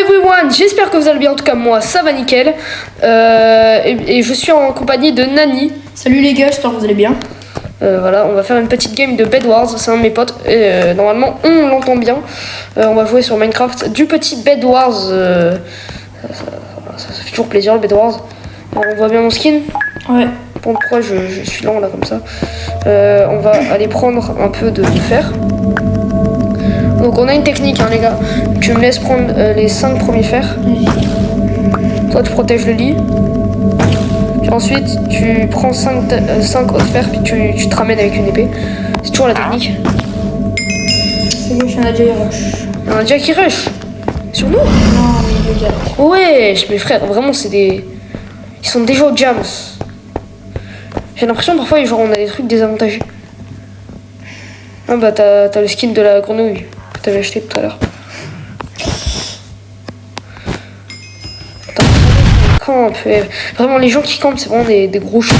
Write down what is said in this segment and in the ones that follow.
everyone, j'espère que vous allez bien, en tout cas moi ça va nickel. Et je suis en compagnie de Nani. Salut les gars, j'espère que vous allez bien. Voilà, on va faire une petite game de Bed Wars, c'est un de mes potes, et normalement on l'entend bien. On va jouer sur Minecraft du petit Bed Wars, ça fait toujours plaisir le Bed Wars. On voit bien mon skin. Ouais. Bon, pourquoi je suis lent là comme ça. On va aller prendre un peu de fer. Donc on a une technique les gars, tu me laisses prendre les 5 premiers fers. Toi tu protèges le lit. Puis ensuite tu prends 5 autres fers puis tu te ramènes avec une épée. C'est toujours la technique. C'est gauche, il y en a déjà rush. Il y en a déjà qui rush. Sur nous? Non, mais il est déjà rush. Ouais, mes frères, vraiment c'est des... Ils sont déjà au jams. J'ai l'impression parfois genre on a des trucs désavantagés. Ah bah t'as le skin de la grenouille que t'avais acheté tout à l'heure. Campe. Vraiment les gens qui campent c'est vraiment des gros chats.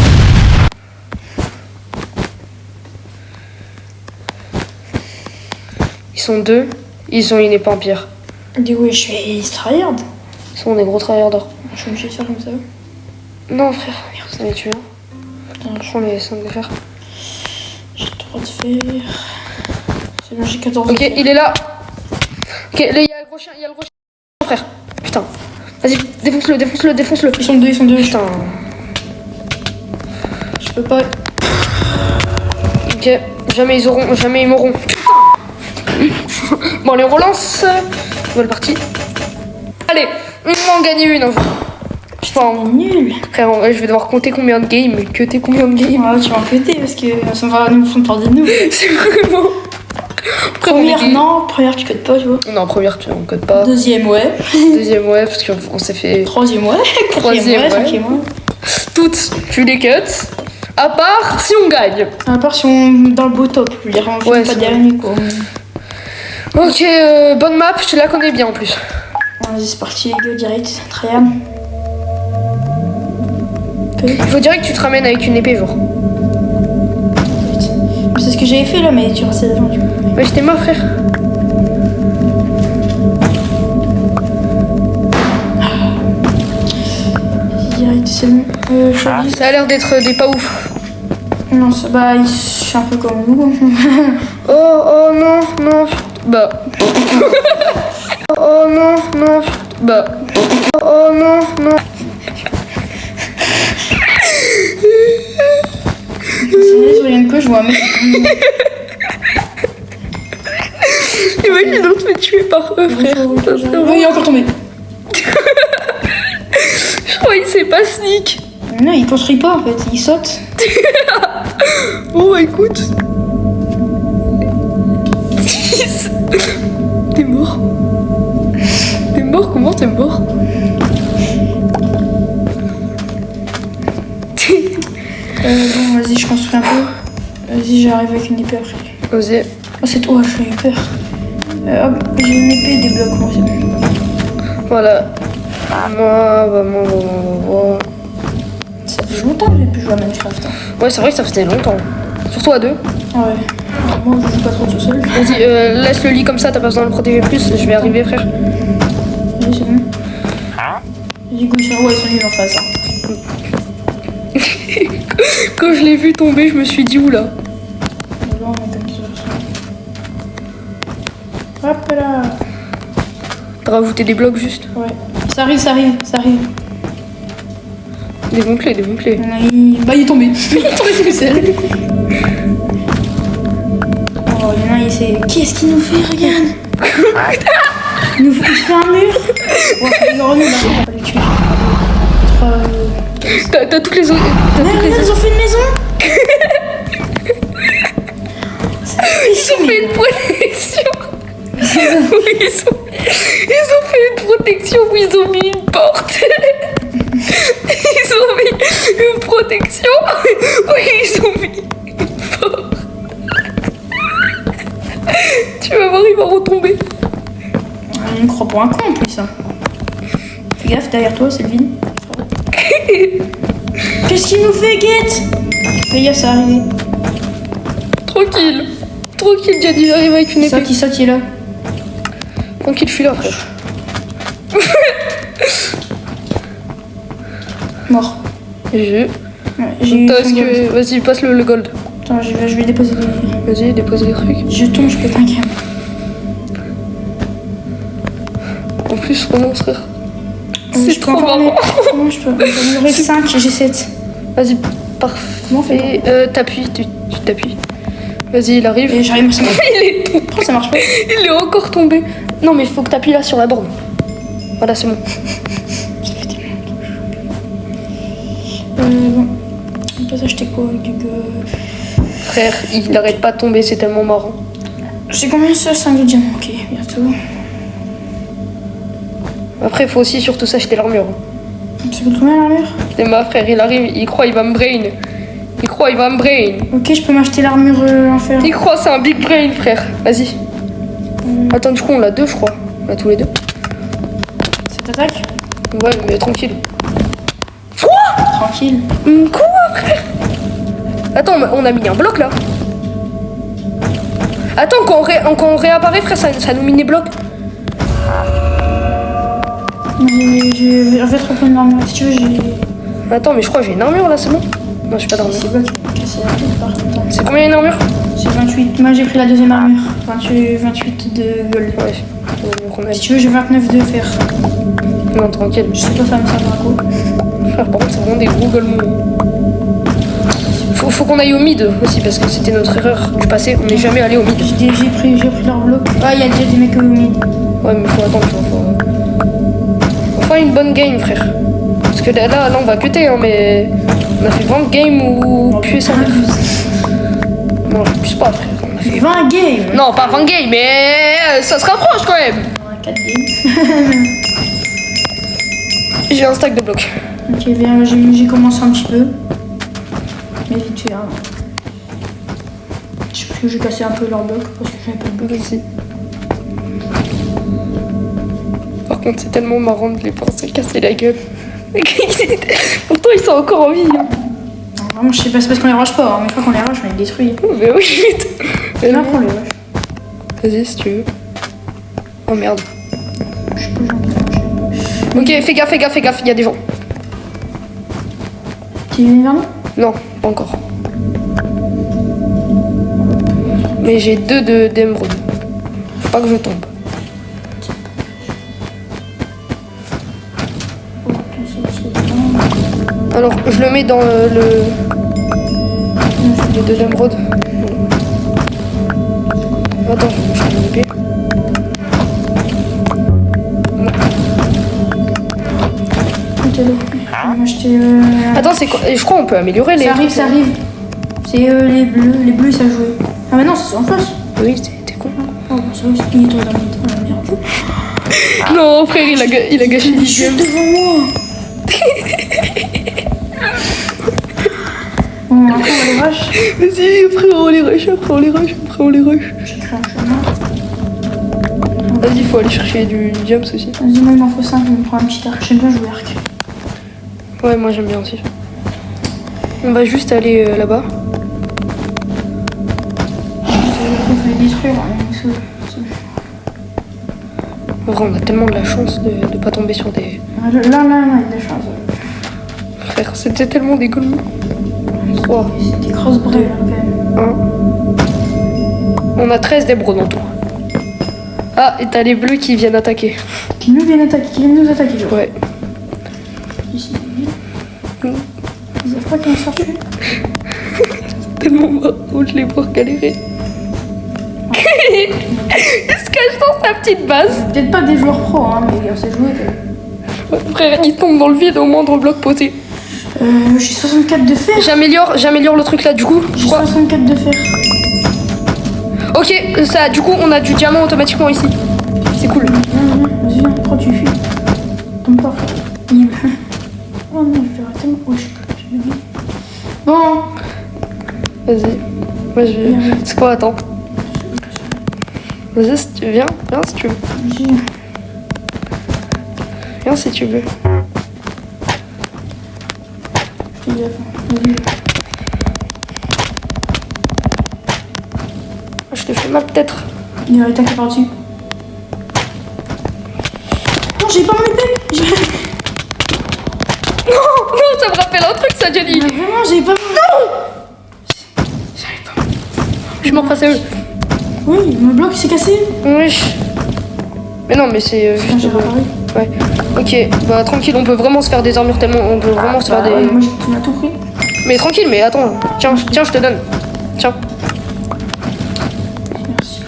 Ils sont deux, ils ont une épée en pierre. Du coup, je suis tryhard. Ils sont des gros tryharders. Je suis obligé de faire comme ça. Non frère, ça va tuer. Je prends les 5 de fer. J'ai 3 de fer. C'est bon, j'ai 14 Ok, il est là. Ok, là il y a le gros chien, frère. Putain. Vas-y, défonce-le. Ils sont deux. Putain. Je peux pas. Ok, jamais ils m'auront. Bon, allez, on relance. Nouvelle partie. Allez, on va en gagner une. Putain, nul. Frère, je vais devoir compter combien de games. Cuter combien de games. Ah, tu vas enquêter parce que ça va nous font parler de nous. C'est vraiment. Première, tu codes pas, tu vois. Non, première, on code pas. Deuxième, ouais. Deuxième, ouais, parce qu'on s'est fait. Troisième, ouais. Troisième, ouais. Cinquième, ouais. Toutes, tu les cuts. À part si on gagne. À part si on dans le beau top, je veux dire, on Ouais, fait pas c'est dernier quoi. Ok, bonne map, je la connais bien en plus. Vas-y, c'est parti, les gars, direct. Tryhard. Il faut direct que tu te ramènes avec une épée, genre. C'est ce que j'avais fait là, mais tu restais devant du coup. Ouais, j'étais mort, frère. Direct, c'est bon. Charlie. Ça a l'air d'être des pas ouf. Non, ça, bah, je suis un peu comme nous. Oh non. Bah. Oh non. Bah. Oh non. Je regarde quoi, je vois un mec. Imagine l'autre me tuer par eux, frère. Ça serait Oui, il est encore tombé. Je crois qu'il sait pas sneak. Non, il construit pas en fait, il saute. Oh, écoute. T'es mort. Comment t'es mort? Bon, vas-y, je construis un peu. Vas-y, j'arrive avec une épée après. Vas-y. Oh, c'est toi, j'ai eu peur. Hop, j'ai une épée et des blocs, moi, c'est bon. Voilà. Moi. Ça fait longtemps que j'ai pu jouer à Minecraft. Hein. Ouais, c'est vrai que ça faisait longtemps. Surtout à deux. Ah ouais. Moi, je joue pas trop tout seul. Vas-y, laisse le lit comme ça, t'as pas besoin de le protéger plus. Je vais arriver, frère. Vas-y, c'est bon. Du coup, ils sont nuls en face. Hein. Quand je l'ai vu tomber, je me suis dit oula. Hop là. T'as rajouté des blocs juste. Ouais. Ça arrive. Démonte-les. Bah, il est tombé. Il est tombé tout seul. Oh, il y en a, il sait. Qu'est-ce qu'il nous fait? Regarde. Il nous fait un mur. Ouais, les grenouilles, là, on va pas les tuer. T'as toutes les autres. Ils ont fait une maison. Ils ont fait une protection. Ils ont fait une protection où ils ont mis une porte. Ils ont mis une protection où ils ont mis une porte. Tu vas voir, il va retomber. Il me croit pour un con en plus. Hein. Fais gaffe, derrière toi, c'est le vide. Qu'est-ce qu'il nous fait, Guette? Fais gaffe, ça arrive. Tranquille, Gianni, j'arrive avec une épée. Qui saute, il est là. Tranquille, je suis là, frère. Mort. J'ai. Ouais, j'ai eu Est-ce son gold. que. Vas-y, passe le gold. Attends, je vais déposer les... Vas-y, dépose les trucs. Je tombe, je pète un câble. En plus, renonce, frère. Je C'est peux trop encore marrant. Non, je peux. J'en ai 5, j'ai 7. Vas-y, Bon, fais parfait. T'appuies, tu t'appuies. Vas-y, il arrive. Et j'arrive, ça marche. Il est tombé. Pourquoi ça marche pas? Il est encore tombé. Non, mais il faut que t'appuies là sur la borne. Voilà, c'est bon. Bon. On peut s'acheter quoi? Frère, il arrête pas de tomber, c'est tellement marrant. C'est combien ça? 5 de diamants. Ok, bientôt. Après, il faut aussi surtout s'acheter l'armure. Ça coûte combien l'armure? Et ma frère, il arrive, il croit, il va me brain. Il croit, il va me brain. Ok, je peux m'acheter l'armure en fer. Il croit, c'est un big brain, frère. Vas-y. Attends, du coup, on l'a deux, je crois. On l'a tous les deux. Ça t'attaque? Ouais, mais tranquille. Tranquille. Quoi, frère? Attends, on a mis un bloc là. Attends, quand on réapparaît, frère, ça nous mine des blocs. Je vais te reprendre l'armure. Si tu veux, j'ai. Attends, mais je crois que j'ai une armure là, c'est bon? Non, j'ai pas d'armure. C'est bloqué. Cassé la tête par contre. C'est combien une armure? C'est 28. Moi j'ai pris la deuxième armure. 28 de gold. Ouais. On a... Si tu veux, j'ai 29 de fer. Non, tranquille. Je sais pas, ça me sert à quoi. Frère, par contre, c'est vraiment des gros golemons. Faut qu'on aille au mid aussi, parce que c'était notre erreur du passé. On n'est jamais allé au mid. J'ai pris leur bloc. Ah, il y a déjà des mecs au mid. Ouais, mais faut attendre, faut faire une bonne game, frère. Parce que là, on va cutter, hein, mais on a fait 20 games ou puer sa mère. Non, je puisse pas, frère. On a fait 20 games. Non, pas 20 games, mais ça se rapproche quand même. 4 games. J'ai un stack de blocs. Ok, bien, j'ai commencé un petit peu. Mais vite fait, hein. Je pense que j'ai cassé un peu leur bloc parce que j'avais pas de bloc. Vas-y. Par contre, c'est tellement marrant de les penser casser la gueule. Pourtant, ils sont encore en vie. Hein. Non, vraiment, je sais pas, c'est parce qu'on les rush pas. Hein. Mais une fois qu'on les rush, on les détruit. Mais oui, vite. Et là, on les rush. Vas-y, si tu veux. Oh merde. Je sais pas, j'ai envie de rusher. Ok, fais gaffe, il y a des gens. Tu es venu vers nous? Non, pas encore. Mais j'ai 2 d'émeraude. Faut pas que je tombe. Alors, je le mets dans les 2 d'émeraude. Attends, je vais m'en occuper. Attends, c'est quoi? Je crois qu'on peut améliorer les. Ça arrive, trucs. ça arrive. C'est les bleus, ça jouait. Ah, mais non, c'est en face. Oui, t'es con. Oh, ça va, c'est qui toi dans la merde. Non, frère, il a gâché les Juste games. devant moi. Bon, après, on va les rush. Vas-y, après on les rush, J'ai créé un chemin. Vas-y, faut aller chercher du diams aussi. Vas-y, moi, il m'en faut 5, je me prends un petit arc. J'aime bien jouer arc. Ouais, moi j'aime bien aussi. On va juste aller là-bas. Il faut les détruire. Hein, En vrai, on a tellement de la chance de pas tomber sur des. là, il y a de la chance. Frère, c'était tellement des golemons. 3, C'est des grosses brèves, quand même. 1. On a 13 d'émeraudes en tout. Ah, et t'as les bleus qui viennent attaquer. Qui nous viennent nous attaquer, genre. Ouais. Ici. Ils savent pas qu'ils vont se faire tuer. Tellement marrant, je les vois galérer. Il se cache dans sa petite base. Peut-être pas des joueurs pro, hein, mais on sait jouer quand même. Frère, il tombe dans le vide au moindre bloc posé. J'ai 64 de fer. J'améliore le truc là, du coup. Je J'ai crois. 64 de fer. Ok, ça, du coup, on a du diamant automatiquement ici. C'est cool. Vas-y, pourquoi tu fuis? Tombe pas. Oh non, je vais arrêter. Oh, j'ai oublié. Bon. Vas-y. Moi, je vais. C'est quoi, attends. Vas-y, si tu veux. Viens si tu veux. Viens si tu veux. Je te fais mal peut-être. Il va attaquer par-dessus. Non, j'ai pas mon épée. Non, ça me rappelle un truc, ça, Jenny. Mais vraiment, j'ai pas mon... Je m'en face à eux. Oui, mon bloc s'est cassé. Wesh. Mais non, mais c'est juste. J'ai réparé. Ouais. Ok, bah tranquille, on peut vraiment se faire des armures tellement. On peut vraiment se faire des. Ouais, moi, tu m'as tout pris. Mais tranquille, mais attends. Tiens, je te donne. Tiens. Merci.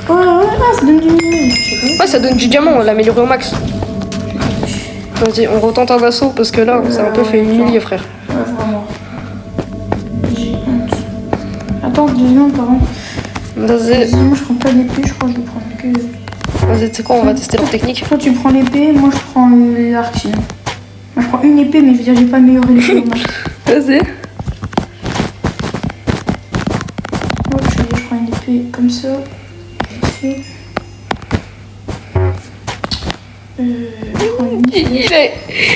Ouais, ça donne du... Ouais, ça donne du diamant, on l'a amélioré au max. Vas-y, on retente un assaut parce que là, ça a un peu fait humilier, frère. Ouais, vraiment. J'ai honte. Attends, 2 secondes, pardon. Vas-y, Moi, je prends pas l'épée, je crois que je vais prendre que... vas-y, tu sais quoi, on va tester leur technique. Toi, tu prends l'épée, moi, je prends l'arc, sinon. Moi, je prends une épée, mais je veux dire, j'ai pas amélioré l'épée au max. Vas-y. Hop, je prends une épée comme ça. Vite fait. Je prends une épée.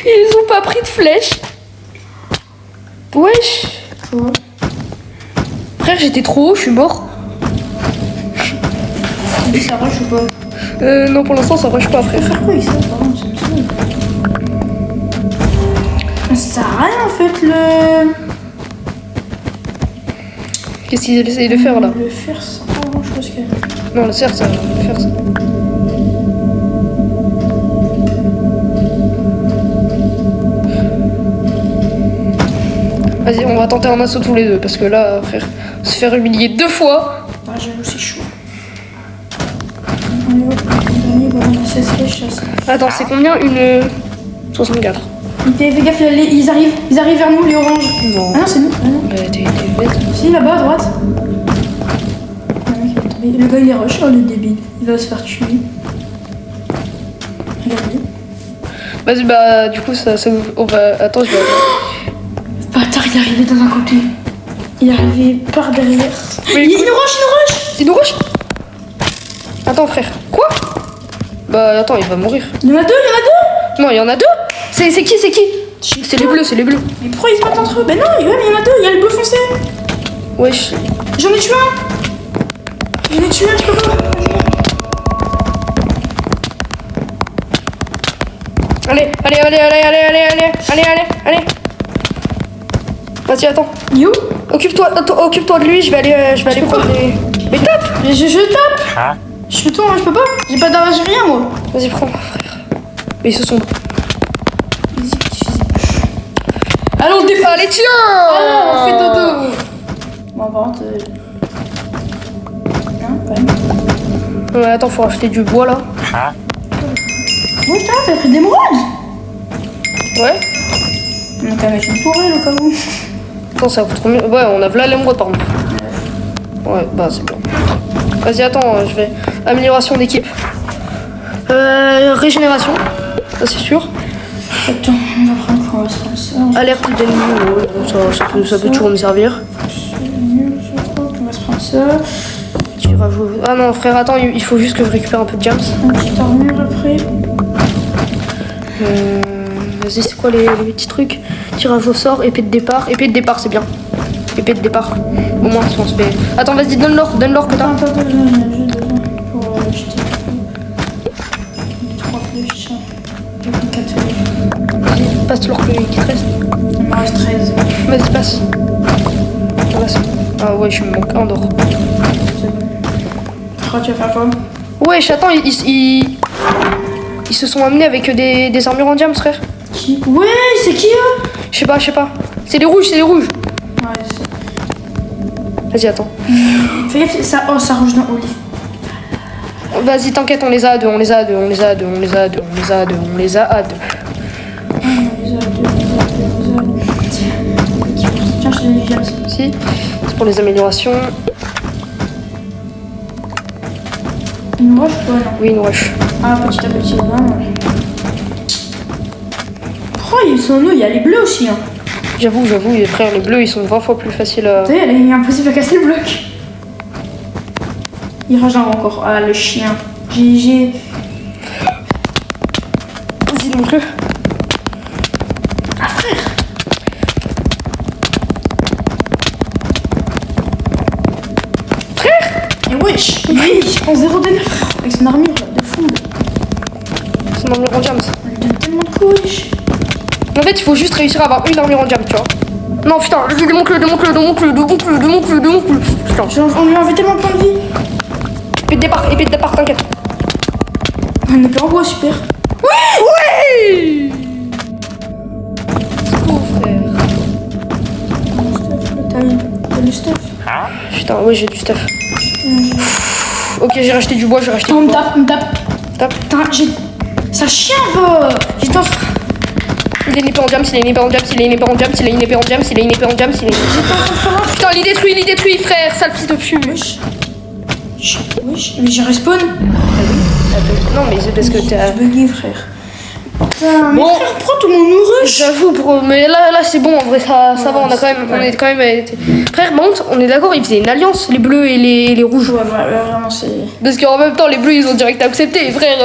Ils ont pas pris de flèche. Wesh. Tu vois. Frère, j'étais trop haut, je suis mort. Ça rush ou pas? Non, pour l'instant, ça rush pas, frère. Faire quoi avec ça? Pardon, ça me saoule. Ça sert à rien en fait le. Qu'est-ce qu'ils essayent de faire là? Le fer, ça sert pas à grand chose quand même. Non, le cerf, ça va le faire ça. Vas-y, on va tenter un assaut tous les deux parce que là, frère, se faire humilier 2 fois. Ah, j'avoue, c'est chaud. Allez hop, le dernier, voilà, on a 16 flèches, ça. Attends, c'est combien une 64. Fais gaffe, ils arrivent vers nous, les oranges. Non. Ah non, c'est nous. Ah non. Bah, t'es bête. Si, là-bas, à droite. Ah, mec, il va tomber. Le gars, il est rush, oh, le débile. Il va se faire tuer. Regardez. Vas-y, bah, du coup, ça on va. Attends, je vais. Bâtard, il est arrivé dans un côté. Il est arrivé par derrière. Mais Il nous rush. Il nous rush. Attends, frère. Quoi? Bah, attends, il va mourir. Il y en a deux. Non, il y en a 2. C'est qui? C'est les bleus, c'est les bleus. Mais pourquoi ils se battent entre eux? Ben non, ouais, mais il y en a 2. Il y a le bleu foncé. Wesh. J'en ai tué un. Je peux pas. Allez. Vas-y, attends. You? Occupe-toi de lui, je vais aller peux prendre pas. des. Mais tape! Je tape. Je peux tout, hein, je peux pas. J'ai pas d'arrêt, j'ai rien moi. Vas-y, prends, frère. Mais ils se sont. Allons, on défend. Allez, tiens! Ah, on fait dodo. Bon, par contre. Non, quand même. Ouais, attends, faut acheter du bois là. Bon, putain, t'as pris d'émeraude. Ouais. On va mettre une tourelle au cas où. Attends, ça coûte combien? Ouais, on a v'là l'émeraude par contre. Ouais, bah c'est bien. Vas-y, attends, je vais. Amélioration d'équipe. Régénération. Ça, c'est sûr. Attends, on va prendre quoi? On va se prendre ça. Alerte d'ennemi, ouais, ça peut toujours me servir. On va se prendre ça. Tirage au... Ah non, frère, attends, il faut juste que je récupère un peu de jams. Une petite armure après. Vas-y, c'est quoi les petits trucs? Tirage au sort, épée de départ. Épée de départ, c'est bien. Épée de départ. Au moins, si on se fait. Attends, vas-y, donne l'or que t'as. Attends, j'ai besoin pour acheter 3 flèches. J'ai pris 4 flèches. Vas-y, passe l'or qui te reste. Il me reste 13. Vas-y, passe. Ah ouais, je me manque un d'or. C'est bon. Oh, tu vas faire quoi? Wesh, attends, ils se sont amenés avec des armures en diamant, frère. Qui? Ouais, c'est qui eux? Je sais pas. C'est les rouges. Ouais, c'est... Vas-y, attends. Fais gaffe, ça rouge dans Oli. Vas-y, t'inquiète, on les a à deux. On les a à deux. Tiens, je te donne du gaz. Si, c'est pour les améliorations. Une roche ou pas, non? Oui, une rush. Ah, petit à petit, vraiment. Pourquoi ils sont nous? Il y a les bleus aussi, hein. J'avoue, les frères, les bleus, ils sont 20 fois plus faciles à... Tu sais, il est impossible à casser le bloc. Il rage encore. Ah, le chien. GG. Vas-y, donc le... Ah, frère. Et wesh. Oui, il prend 0 dégâts, frère. Avec son armure, là, de fou. armure en diams. Elle donne tellement de couches. En fait, il faut juste réussir à avoir une armure en diams, tu vois. Non, putain, je démonte-le. Putain, On lui a enlevé tellement de points de vie. épée de départ, t'inquiète. Un épée en bois, super. Oui. Secours, frère. T'as du stuff. Putain, ouais, j'ai du stuff. Ok, j'ai racheté du bois, j'ai racheté On du me bois. tape. Tape. Putain, j'ai. Ça chien va. J'ai ton. Il a une épée en diams, il a une épée en diams, il a une épée en diams, il a une épée en diams, il a une épée en diams, il a une... Putain, il détruit, frère, sale fils de pute. Wesh. Wesh, mais j'ai respawn. Non, mais c'est parce que t'as... J'ai bugué, frère. Putain, mais Bon. frère, pourquoi tout le monde nous rush? J'avoue, bro, mais là c'est bon, en vrai, ça va, on a quand même... On est quand même... Frère, par contre, on est d'accord, ils faisaient une alliance, les bleus et les rouges. Ouais, vraiment, c'est. Parce qu'en même temps, les bleus, ils ont direct accepté, frère.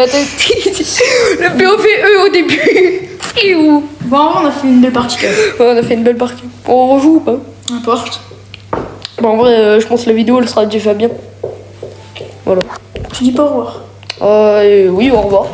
Le POV, au début. Fiou. Bon, en vrai, on a fait une belle partie quand même. Ouais, on a fait une belle partie. On rejoue ou pas? N'importe. Bon, en vrai, je pense que la vidéo, elle sera déjà bien. Voilà. Tu dis pas au revoir. Oui, au revoir.